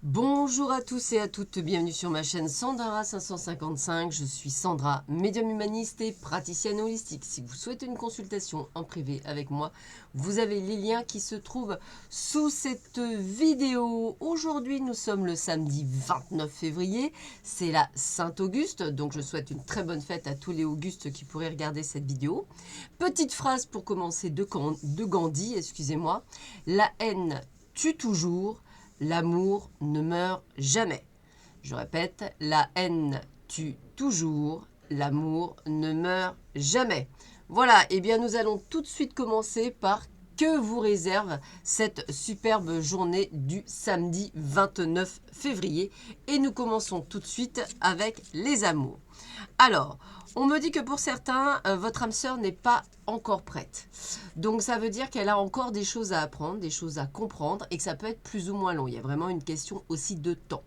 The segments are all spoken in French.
Bonjour à tous et à toutes, bienvenue sur ma chaîne Sandra 555. Je suis Sandra, médium humaniste et praticienne holistique. Si vous souhaitez une consultation en privé avec moi, vous avez les liens qui se trouvent sous cette vidéo. Aujourd'hui, nous sommes le samedi 29 février, c'est la Saint-Auguste, donc je souhaite une très bonne fête à tous les Augustes qui pourraient regarder cette vidéo. Petite phrase pour commencer de Gandhi, excusez-moi. La haine tue toujours. L'amour ne meurt jamais. Je répète, la haine tue toujours, l'amour ne meurt jamais. Voilà, et bien nous allons tout de suite commencer par que vous réserve cette superbe journée du samedi 29 février. Et nous commençons tout de suite avec les amours. Alors, on me dit que pour certains, votre âme sœur n'est pas encore prête. Donc ça veut dire qu'elle a encore des choses à apprendre, des choses à comprendre et que ça peut être plus ou moins long. Il y a vraiment une question aussi de temps.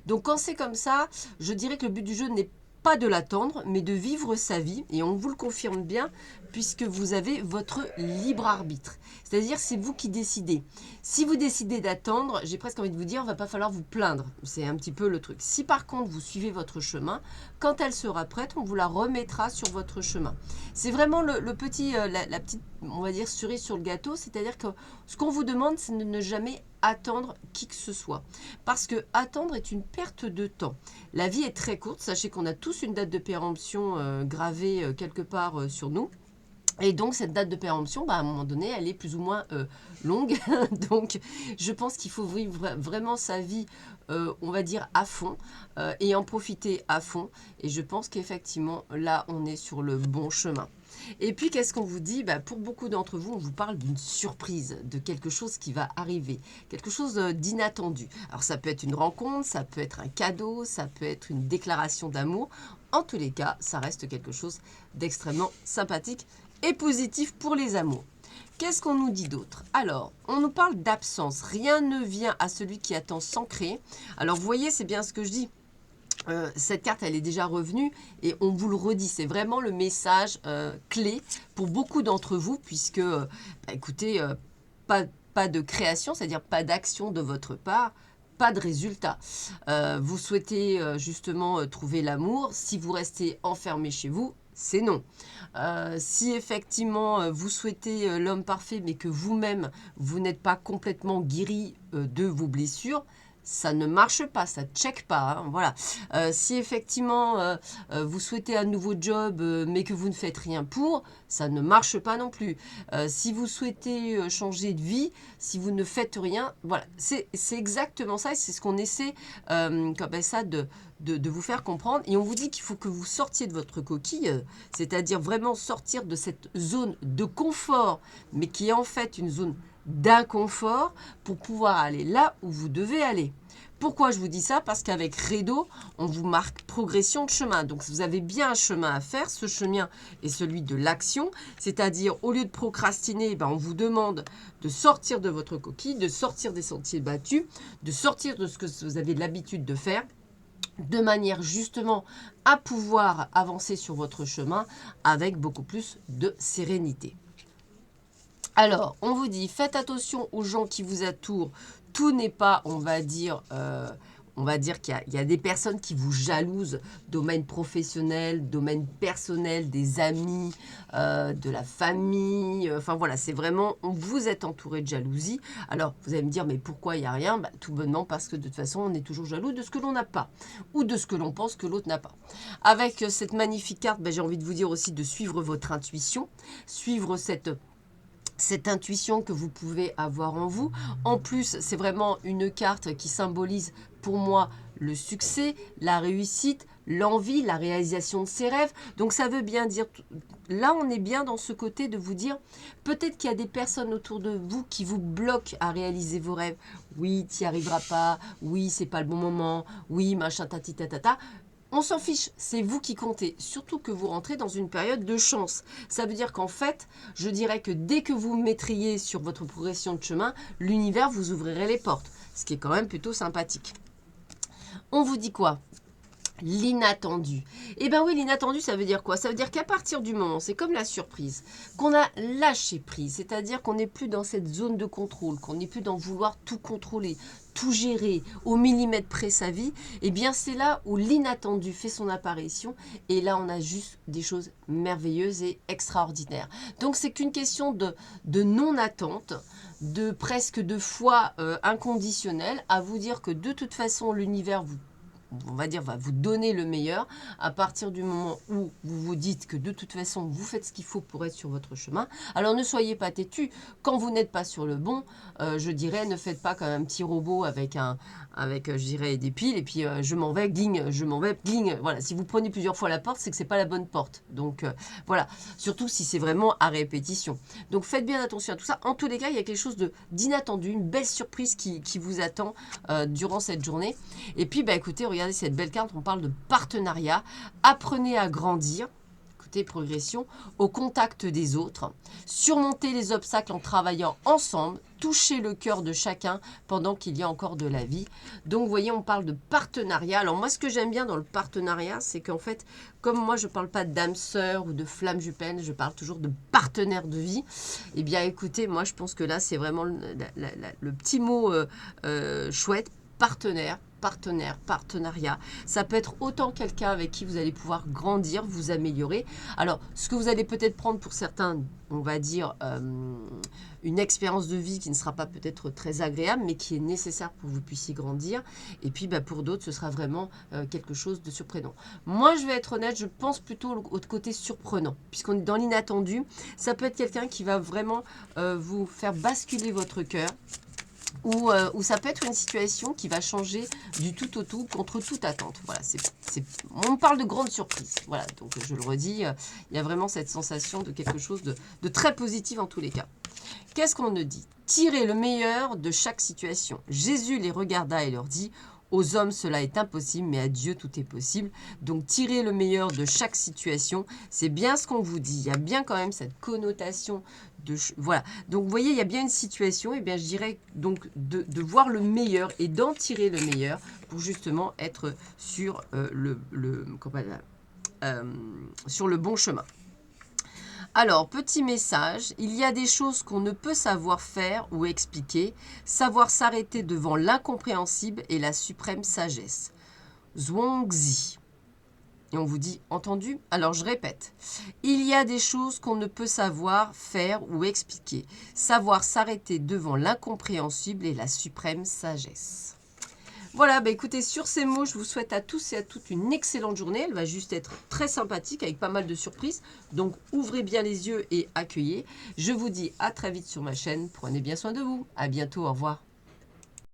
Donc quand c'est comme ça, je dirais que le but du jeu n'est pas de l'attendre, mais de vivre sa vie. Et on vous le confirme bien, puisque vous avez votre libre arbitre. C'est-à-dire, c'est vous qui décidez. Si vous décidez d'attendre, j'ai presque envie de vous dire, il ne va pas falloir vous plaindre. C'est un petit peu le truc. Si par contre, vous suivez votre chemin, quand elle sera prête, on vous la remettra sur votre chemin. C'est vraiment le petit, la petite, on va dire, cerise sur le gâteau. C'est-à-dire que ce qu'on vous demande, c'est de ne jamais attendre qui que ce soit. Parce que attendre est une perte de temps. La vie est très courte. Sachez qu'on a tous une date de péremption gravée quelque part sur nous. Et donc, cette date de péremption, à un moment donné, elle est plus ou moins longue. Donc, je pense qu'il faut vivre vraiment sa vie, on va dire, à fond et en profiter à fond. Et je pense qu'effectivement, là, on est sur le bon chemin. Et puis, qu'est-ce qu'on vous dit? Pour beaucoup d'entre vous, on vous parle d'une surprise, de quelque chose qui va arriver, quelque chose d'inattendu. Alors, ça peut être une rencontre, ça peut être un cadeau, ça peut être une déclaration d'amour. En tous les cas, ça reste quelque chose d'extrêmement sympathique et positif pour les amours. Qu'est-ce qu'on nous dit d'autre? Alors, on nous parle d'absence. Rien ne vient à celui qui attend sans créer. Alors, vous voyez, c'est bien ce que je dis. Cette carte, elle est déjà revenue et on vous le redit. C'est vraiment le message clé pour beaucoup d'entre vous puisque, écoutez, pas de création, c'est-à-dire pas d'action de votre part, pas de résultat. Vous souhaitez justement trouver l'amour. Si vous restez enfermé chez vous, c'est non. Si effectivement vous souhaitez l'homme parfait, mais que vous-même, vous n'êtes pas complètement guéri de vos blessures, ça ne marche pas, ça ne check pas. Hein, voilà. Si effectivement vous souhaitez un nouveau job, mais que vous ne faites rien pour, ça ne marche pas non plus. Si vous souhaitez changer de vie, si vous ne faites rien, voilà. C'est exactement ça et c'est ce qu'on essaie comme ça de vous faire comprendre. Et on vous dit qu'il faut que vous sortiez de votre coquille, c'est-à-dire vraiment sortir de cette zone de confort, mais qui est en fait une zone d'inconfort pour pouvoir aller là où vous devez aller. Pourquoi je vous dis ça? Parce qu'avec Redo, on vous marque progression de chemin. Donc, vous avez bien un chemin à faire. Ce chemin est celui de l'action. C'est-à-dire, au lieu de procrastiner, on vous demande de sortir de votre coquille, de sortir des sentiers battus, de sortir de ce que vous avez l'habitude de faire, de manière justement à pouvoir avancer sur votre chemin avec beaucoup plus de sérénité. Alors, on vous dit, faites attention aux gens qui vous entourent. Tout n'est pas, on va dire qu'il y a des personnes qui vous jalousent, domaine professionnel, domaine personnel, des amis, de la famille. Enfin voilà, c'est vraiment, vous êtes entouré de jalousie. Alors, vous allez me dire, mais pourquoi il n'y a rien? Tout bonnement parce que de toute façon, on est toujours jaloux de ce que l'on n'a pas ou de ce que l'on pense que l'autre n'a pas. Avec cette magnifique carte, j'ai envie de vous dire aussi de suivre votre intuition, suivre cette intuition que vous pouvez avoir en vous. En plus, c'est vraiment une carte qui symbolise pour moi le succès, la réussite, l'envie, la réalisation de ses rêves. Donc ça veut bien dire, là on est bien dans ce côté de vous dire, peut-être qu'il y a des personnes autour de vous qui vous bloquent à réaliser vos rêves. Oui, tu n'y arriveras pas, oui, c'est pas le bon moment, oui, machin, tati, tatata. On s'en fiche, c'est vous qui comptez, surtout que vous rentrez dans une période de chance. Ça veut dire qu'en fait, je dirais que dès que vous mettriez sur votre progression de chemin, l'univers vous ouvrirait les portes, ce qui est quand même plutôt sympathique. On vous dit quoi? L'inattendu. Eh bien oui, l'inattendu, ça veut dire quoi? Ça veut dire qu'à partir du moment, c'est comme la surprise, qu'on a lâché prise, c'est-à-dire qu'on n'est plus dans cette zone de contrôle, qu'on n'est plus dans vouloir tout contrôler, tout gérer, au millimètre près sa vie, eh bien c'est là où l'inattendu fait son apparition, et là on a juste des choses merveilleuses et extraordinaires. Donc c'est qu'une question de non-attente, de presque de foi inconditionnelle, à vous dire que de toute façon l'univers vous, on va dire, va vous donner le meilleur à partir du moment où vous vous dites que de toute façon, vous faites ce qu'il faut pour être sur votre chemin. Alors ne soyez pas têtu. Quand vous n'êtes pas sur le bon, je dirais, ne faites pas comme un petit robot avec, je dirais, des piles et puis je m'en vais, gling, je m'en vais, gling. Voilà, si vous prenez plusieurs fois la porte, c'est que c'est pas la bonne porte. Donc voilà, surtout si c'est vraiment à répétition. Donc faites bien attention à tout ça. En tous les cas, il y a quelque chose d'inattendu, une belle surprise qui vous attend durant cette journée. Et puis, bah, écoutez, regardez cette belle carte, on parle de partenariat. Apprenez à grandir, écoutez, progression, au contact des autres. Surmonter les obstacles en travaillant ensemble. Toucher le cœur de chacun pendant qu'il y a encore de la vie. Donc, vous voyez, on parle de partenariat. Alors, moi, ce que j'aime bien dans le partenariat, c'est qu'en fait, comme moi, je ne parle pas d'âme sœur ou de flamme jupelle, je parle toujours de partenaire de vie. Eh bien, écoutez, moi, je pense que là, c'est vraiment le petit mot chouette, partenariat. Ça peut être autant quelqu'un avec qui vous allez pouvoir grandir, vous améliorer. Alors, ce que vous allez peut-être prendre pour certains, on va dire, une expérience de vie qui ne sera pas peut-être très agréable, mais qui est nécessaire pour que vous puissiez grandir. Et puis, bah, pour d'autres, ce sera vraiment quelque chose de surprenant. Moi, je vais être honnête, je pense plutôt au côté surprenant, puisqu'on est dans l'inattendu. Ça peut être quelqu'un qui va vraiment vous faire basculer votre cœur. Ou ça peut être une situation qui va changer du tout au tout contre toute attente. Voilà, on parle de grande surprise. Voilà, donc je le redis, il y a vraiment cette sensation de quelque chose de très positif en tous les cas. Qu'est-ce qu'on nous dit? Tirez le meilleur de chaque situation. Jésus les regarda et leur dit: aux hommes, cela est impossible, mais à Dieu, tout est possible. Donc, tirer le meilleur de chaque situation, c'est bien ce qu'on vous dit. Il y a bien quand même cette connotation de... Voilà. Donc, vous voyez, il y a bien une situation, et bien, je dirais donc de voir le meilleur et d'en tirer le meilleur pour justement être sur, sur le bon chemin. Alors, petit message, il y a des choses qu'on ne peut savoir faire ou expliquer, savoir s'arrêter devant l'incompréhensible et la suprême sagesse. Zhuangzi. Et on vous dit, entendu? Alors, je répète, il y a des choses qu'on ne peut savoir faire ou expliquer, savoir s'arrêter devant l'incompréhensible et la suprême sagesse. Voilà, bah écoutez, sur ces mots, je vous souhaite à tous et à toutes une excellente journée. Elle va juste être très sympathique avec pas mal de surprises. Donc, ouvrez bien les yeux et accueillez. Je vous dis à très vite sur ma chaîne. Prenez bien soin de vous. À bientôt, au revoir.